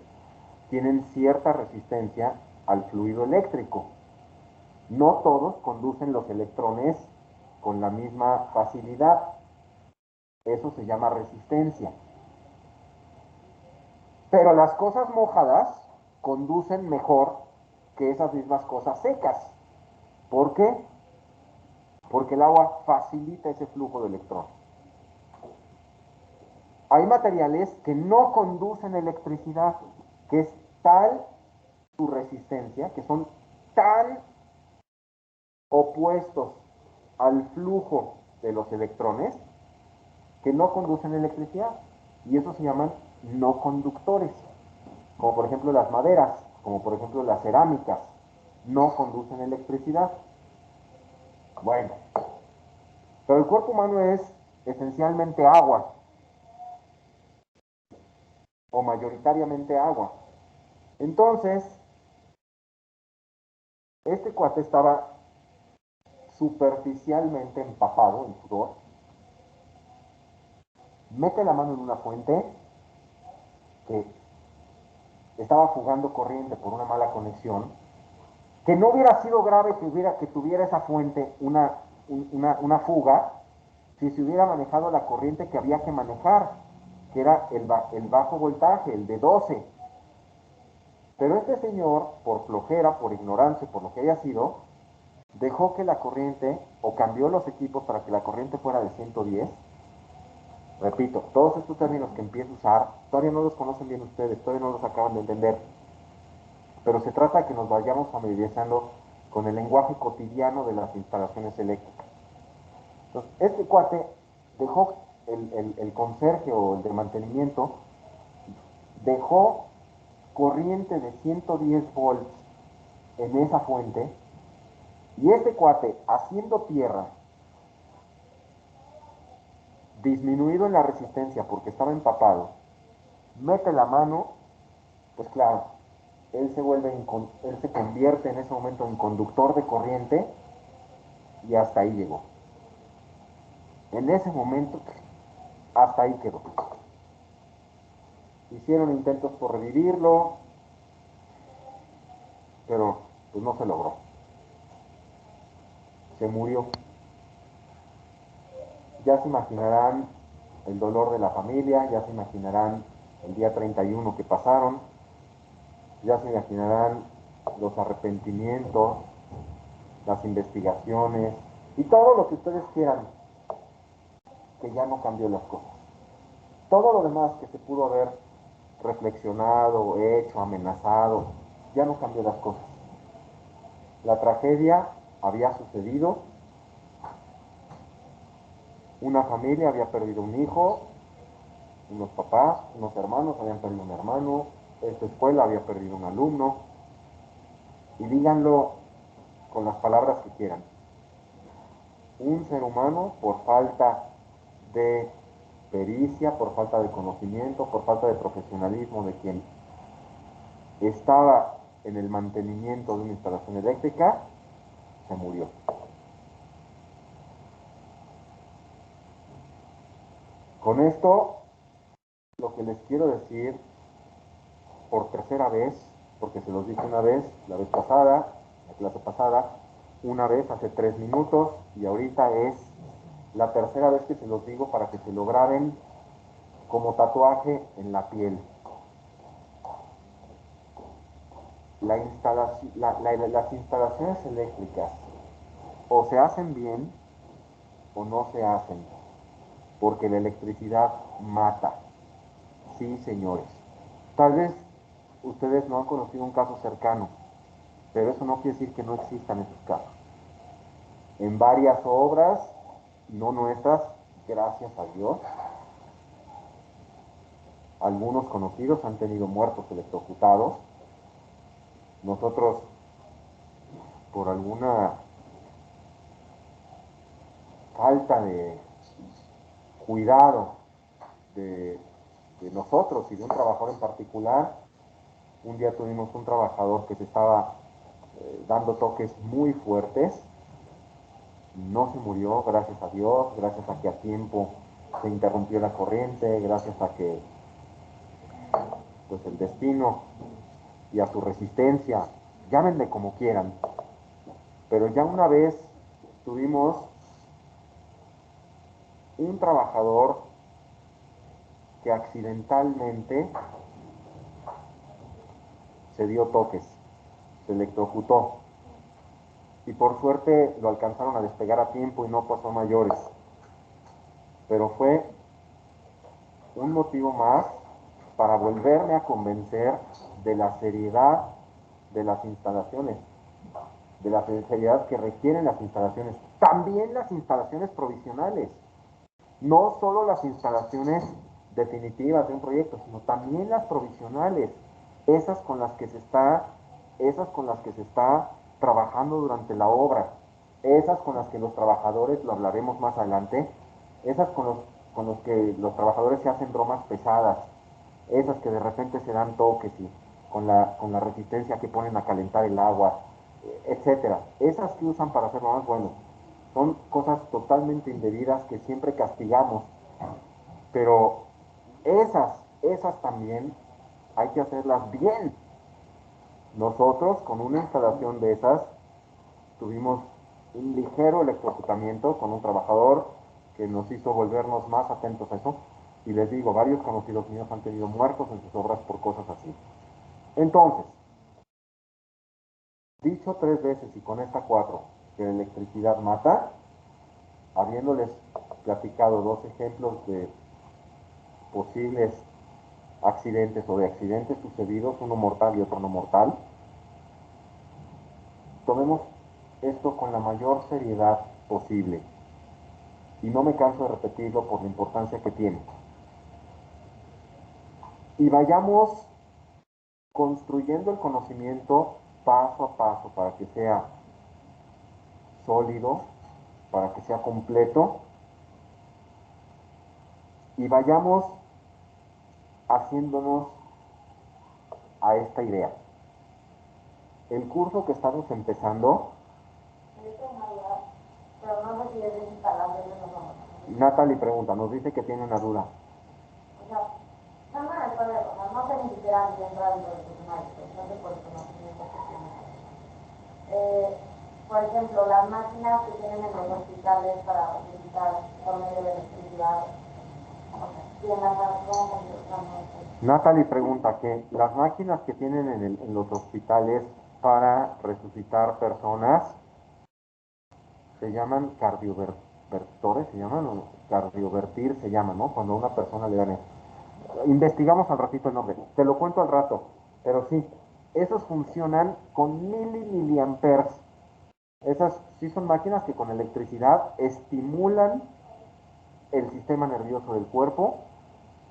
tienen cierta resistencia al fluido eléctrico. No todos conducen los electrones con la misma facilidad. Eso se llama resistencia. Pero las cosas mojadas conducen mejor que esas mismas cosas secas. ¿Por qué? porque el agua facilita ese flujo de electrones. Hay materiales que no conducen electricidad, que es tal su resistencia, que son tan opuestos al flujo de los electrones, que no conducen electricidad. Y eso se llaman no conductores, como por ejemplo las maderas, como por ejemplo las cerámicas, no conducen electricidad. Bueno, pero el cuerpo humano es esencialmente agua, o mayoritariamente agua. Entonces, este cuate estaba superficialmente empapado en sudor, mete la mano en una fuente que estaba fugando corriente por una mala conexión, que no hubiera sido grave que tuviera esa fuente una fuga, si se hubiera manejado la corriente que había que manejar, que era el bajo voltaje, el de 12. Pero este señor, por flojera, por ignorancia, por lo que haya sido, dejó que la corriente, o cambió los equipos para que la corriente fuera de 110. Repito, todos estos términos que empiezo a usar, todavía no los conocen bien ustedes, todavía no los acaban de entender, pero se trata de que nos vayamos familiarizando con el lenguaje cotidiano de las instalaciones eléctricas. Entonces, este cuate dejó, el conserje o el de mantenimiento, dejó corriente de 110 volts en esa fuente, y este cuate, haciendo tierra, disminuido en la resistencia porque estaba empapado, mete la mano, pues claro, él se convierte en ese momento en conductor de corriente, y hasta ahí llegó. En ese momento, hasta ahí quedó. Hicieron intentos por revivirlo, pero pues no se logró. Se murió. Ya se imaginarán el dolor de la familia, ya se imaginarán el día 31 que pasaron, ya se imaginarán los arrepentimientos, las investigaciones y todo lo que ustedes quieran, que ya no cambió las cosas. Todo lo demás que se pudo haber reflexionado, hecho, amenazado, ya no cambió las cosas. La tragedia había sucedido, una familia había perdido un hijo, unos papás, unos hermanos habían perdido un hermano, esta escuela había perdido un alumno, y díganlo con las palabras que quieran. Un ser humano, por falta de pericia, por falta de conocimiento, por falta de profesionalismo de quien estaba en el mantenimiento de una instalación eléctrica, se murió. Con esto, lo que les quiero decir por tercera vez, porque se los dije una vez, la vez pasada, la clase pasada, una vez hace 3 minutos, y ahorita es la tercera vez que se los digo para que se lo graben como tatuaje en la piel. Las instalaciones eléctricas o se hacen bien o no se hacen, porque la electricidad mata. Sí, señores. Tal vez ustedes no han conocido un caso cercano, pero eso no quiere decir que no existan esos casos. En varias obras, no nuestras, gracias a Dios, algunos conocidos han tenido muertos electrocutados. Nosotros, por alguna falta de cuidado de, de nosotros y de un trabajador en particular, un día tuvimos un trabajador que se estaba dando toques muy fuertes. No se murió, gracias a Dios, gracias a que a tiempo se interrumpió la corriente, gracias a que pues el destino y a su resistencia, llámenle como quieran, pero ya una vez tuvimos un trabajador que accidentalmente se dio toques, se electrocutó. y por suerte lo alcanzaron a despegar a tiempo y no pasó a mayores. Pero fue un motivo más para volverme a convencer de la seriedad de las instalaciones, de la seriedad que requieren las instalaciones, también las instalaciones provisionales, no solo las instalaciones definitivas de un proyecto, sino también las provisionales, esas con las que se está trabajando durante la obra, esas con las que los trabajadores, lo hablaremos más adelante, esas con los que los trabajadores se hacen bromas pesadas, esas que de repente se dan toques y con la resistencia que ponen a calentar el agua, etcétera. Esas que usan para hacer bromas, bueno, son cosas totalmente indebidas que siempre castigamos, pero esas también hay que hacerlas bien. Nosotros con una instalación de esas tuvimos un ligero electrocutamiento con un trabajador que nos hizo volvernos más atentos a eso. Y les digo, varios conocidos míos han tenido muertos en sus obras por cosas así. Entonces, dicho 3 veces y con esta 4, que la electricidad mata, habiéndoles platicado 2 ejemplos de posibles accidentes o de accidentes sucedidos, uno mortal y otro no mortal, tomemos esto con la mayor seriedad posible. Y no me canso de repetirlo por la importancia que tiene. Y vayamos construyendo el conocimiento paso a paso para que sea sólido, para que sea completo, y vayamos haciéndonos a esta idea. El curso que estamos empezando, pero no sé si es instalable o no. Natalie pregunta, nos dice que tiene una duda. O sea, no me recuerdo, o sea, no sé ni siquiera si entra dentro de tus maestros, no sé por el conocimiento que tienes. Por ejemplo, las máquinas que tienen en los hospitales para utilizar por medio de electricidad, o sea, ¿quién las hace? ¿Cómo funciona esto? Natalie pregunta que las máquinas que tienen en los hospitales para resucitar personas se llaman cardiovertores, se llaman, o cardiovertir se llama, ¿no? Cuando a una persona le dan eso. Investigamos al ratito el nombre, te lo cuento al rato, pero sí, esos funcionan con miliamperes. Esas sí son máquinas que con electricidad estimulan el sistema nervioso del cuerpo,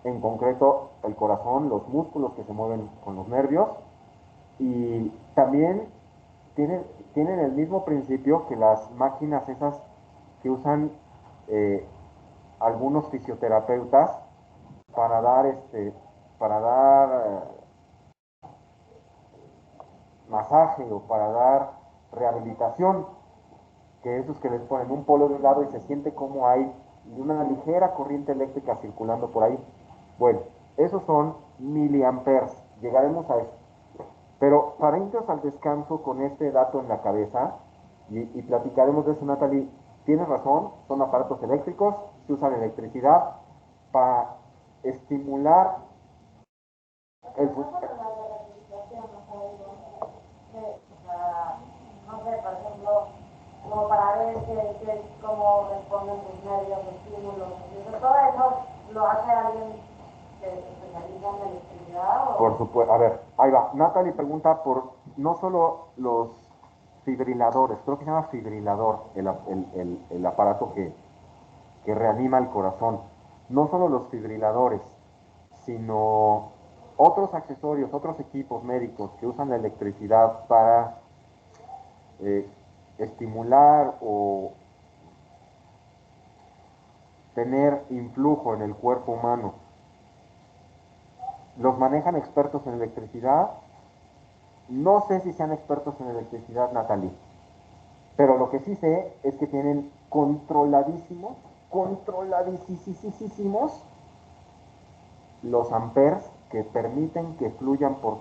en concreto el corazón, los músculos que se mueven con los nervios, y también tienen el mismo principio que las máquinas esas que usan eh, algunos fisioterapeutas para dar masaje o para dar rehabilitación, que esos que les ponen un polo de un lado y se siente como hay una ligera corriente eléctrica circulando por ahí. Bueno, esos son miliamperes, llegaremos a eso. Pero para irnos al descanso con este dato en la cabeza, y platicaremos de eso, Natalie, tienes razón, son aparatos eléctricos, se usan electricidad para estimular el... No solo la de la respiración, o sea, digo, o sea, no sé, por ejemplo, como para ver cómo responden tus nervios, estímulos, todo eso lo hace alguien que se especializa en electricidad o... Por supuesto, a ver, ahí va. Natalie pregunta por no solo los fibriladores, creo que se llama fibrilador el aparato que reanima el corazón. No solo los fibriladores, sino otros accesorios, otros equipos médicos que usan la electricidad para eh, estimular o tener influjo en el cuerpo humano. Los manejan expertos en electricidad. No sé si sean expertos en electricidad, Natalie, pero lo que sí sé es que tienen controladísimos los amperes que permiten que fluya por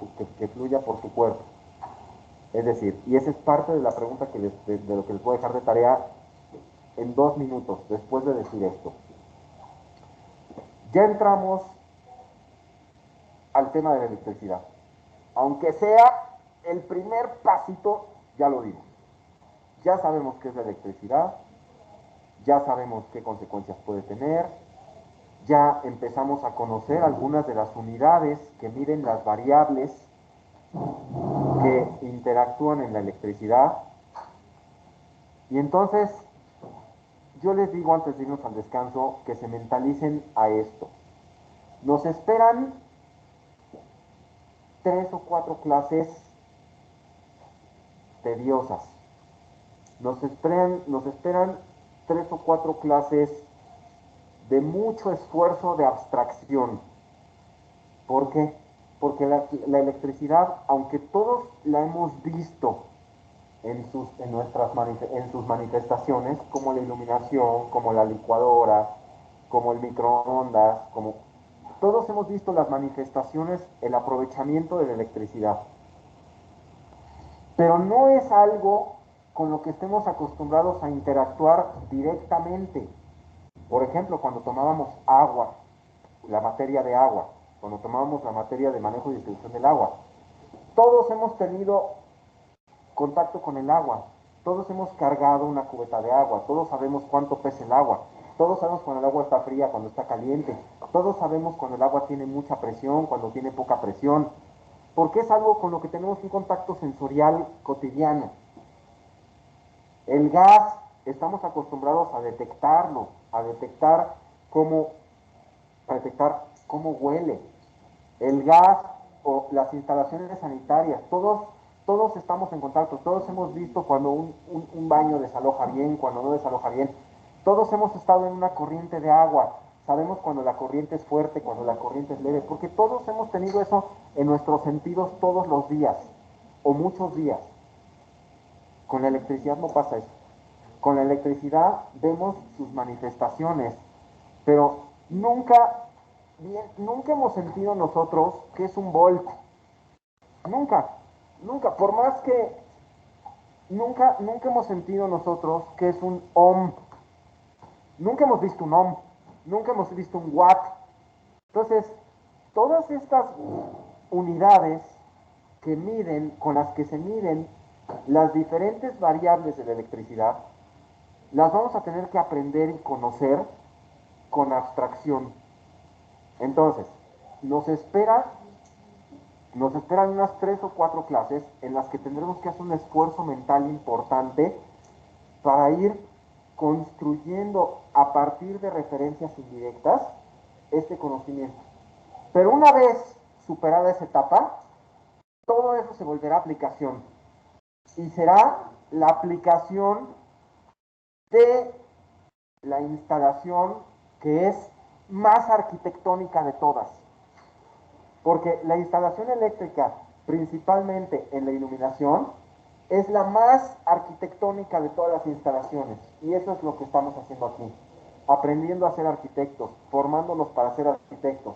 tu cuerpo. Es decir, y esa es parte de la pregunta de lo que les voy a dejar de tarea en 2 minutos, después de decir esto. Ya entramos al tema de la electricidad. Aunque sea el primer pasito, ya lo dimos. Ya sabemos qué es la electricidad, ya sabemos qué consecuencias puede tener, ya empezamos a conocer algunas de las unidades que miden las variables que interactúan en la electricidad. Y entonces, yo les digo antes de irnos al descanso que se mentalicen a esto. Nos esperan 3 o 4 clases tediosas. Nos esperan 3 o 4 clases de mucho esfuerzo de abstracción. ¿Por qué? Porque la electricidad, aunque todos la hemos visto en sus manifestaciones, como la iluminación, como la licuadora, como el microondas, todos hemos visto las manifestaciones, el aprovechamiento de la electricidad. Pero no es algo con lo que estemos acostumbrados a interactuar directamente. Por ejemplo, cuando tomábamos agua, la materia de agua, cuando tomábamos la materia de manejo y distribución del agua, todos hemos tenido contacto con el agua, todos hemos cargado una cubeta de agua, todos sabemos cuánto pesa el agua, todos sabemos cuando el agua está fría, cuando está caliente, todos sabemos cuando el agua tiene mucha presión, cuando tiene poca presión, porque es algo con lo que tenemos un contacto sensorial cotidiano. El gas, estamos acostumbrados a detectarlo, a detectar cómo huele. El gas o las instalaciones sanitarias, todos estamos en contacto, todos hemos visto cuando un baño desaloja bien, cuando no desaloja bien, todos hemos estado en una corriente de agua, sabemos cuando la corriente es fuerte, cuando la corriente es leve, porque todos hemos tenido eso en nuestros sentidos todos los días, o muchos días. Con la electricidad no pasa eso. Con la electricidad vemos sus manifestaciones, pero nunca hemos sentido nosotros que es un volt. Nunca, por más que nunca hemos sentido nosotros que es un ohm. Nunca hemos visto un ohm, nunca hemos visto un watt. Entonces, todas estas unidades con las que se miden las diferentes variables de la electricidad, las vamos a tener que aprender y conocer con abstracción. Entonces, nos esperan unas 3 o 4 clases en las que tendremos que hacer un esfuerzo mental importante para ir construyendo a partir de referencias indirectas este conocimiento. Pero una vez superada esa etapa, todo eso se volverá aplicación. Y será la aplicación de la instalación que es más arquitectónica de todas. Porque la instalación eléctrica, principalmente en la iluminación, es la más arquitectónica de todas las instalaciones. Y eso es lo que estamos haciendo aquí. Aprendiendo a ser arquitectos, formándonos para ser arquitectos.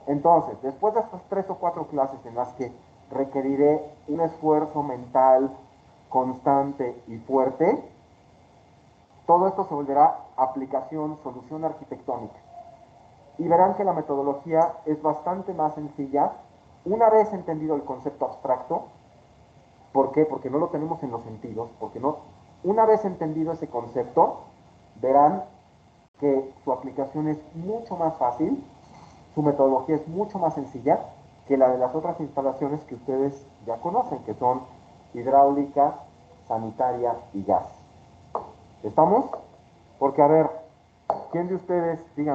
Entonces, después de estas 3 o 4 clases en las que requeriré un esfuerzo mental constante y fuerte, todo esto se volverá aplicación, solución arquitectónica. Y verán que la metodología es bastante más sencilla una vez entendido el concepto abstracto. ¿Por qué? Porque no lo tenemos en los sentidos, una vez entendido ese concepto, verán que su aplicación es mucho más fácil, su metodología es mucho más sencilla que la de las otras instalaciones que ustedes ya conocen, que son hidráulica, sanitaria y gas. ¿Estamos? Porque, a ver, ¿quién de ustedes se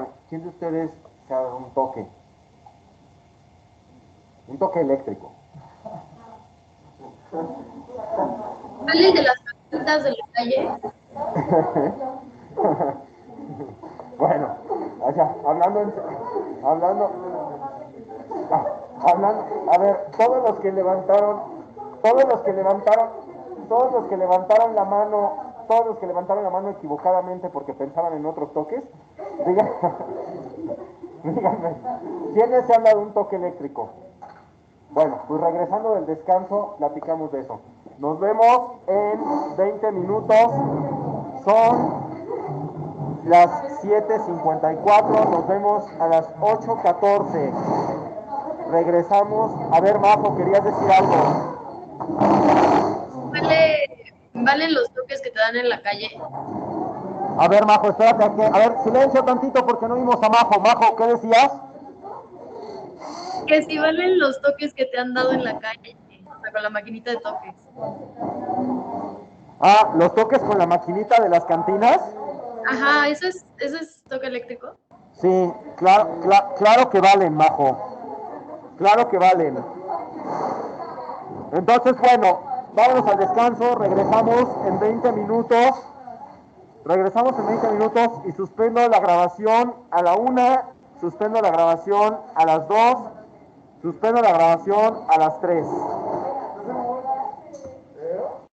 ha dado un toque? Un toque eléctrico. ¿Sale de las plantas de la calle? Bueno, a ver, todos los que levantaron la mano equivocadamente porque pensaban en otros toques, díganme, ¿quiénes se han dado un toque eléctrico? Bueno, pues regresando del descanso, platicamos de eso. Nos vemos en 20 minutos. Son las 7:54. Nos vemos a las 8:14. Regresamos. A ver, Majo, ¿querías decir algo? ¿Valen los toques que te dan en la calle. A ver, Majo, espérate aquí. A ver, silencio tantito porque no vimos a Majo. Majo, ¿qué decías? Que si valen los toques que te han dado en la calle, o sea, con la maquinita de toques. Ah, los toques con la maquinita de las cantinas. Ajá, ¿eso es toque eléctrico? Sí, claro que valen, Majo. Claro que valen. Entonces, bueno, vámonos al descanso. Regresamos en 20 minutos. Regresamos en 20 minutos y suspendo la grabación a la 1, suspendo la grabación a las 2, suspendo la grabación a las 3.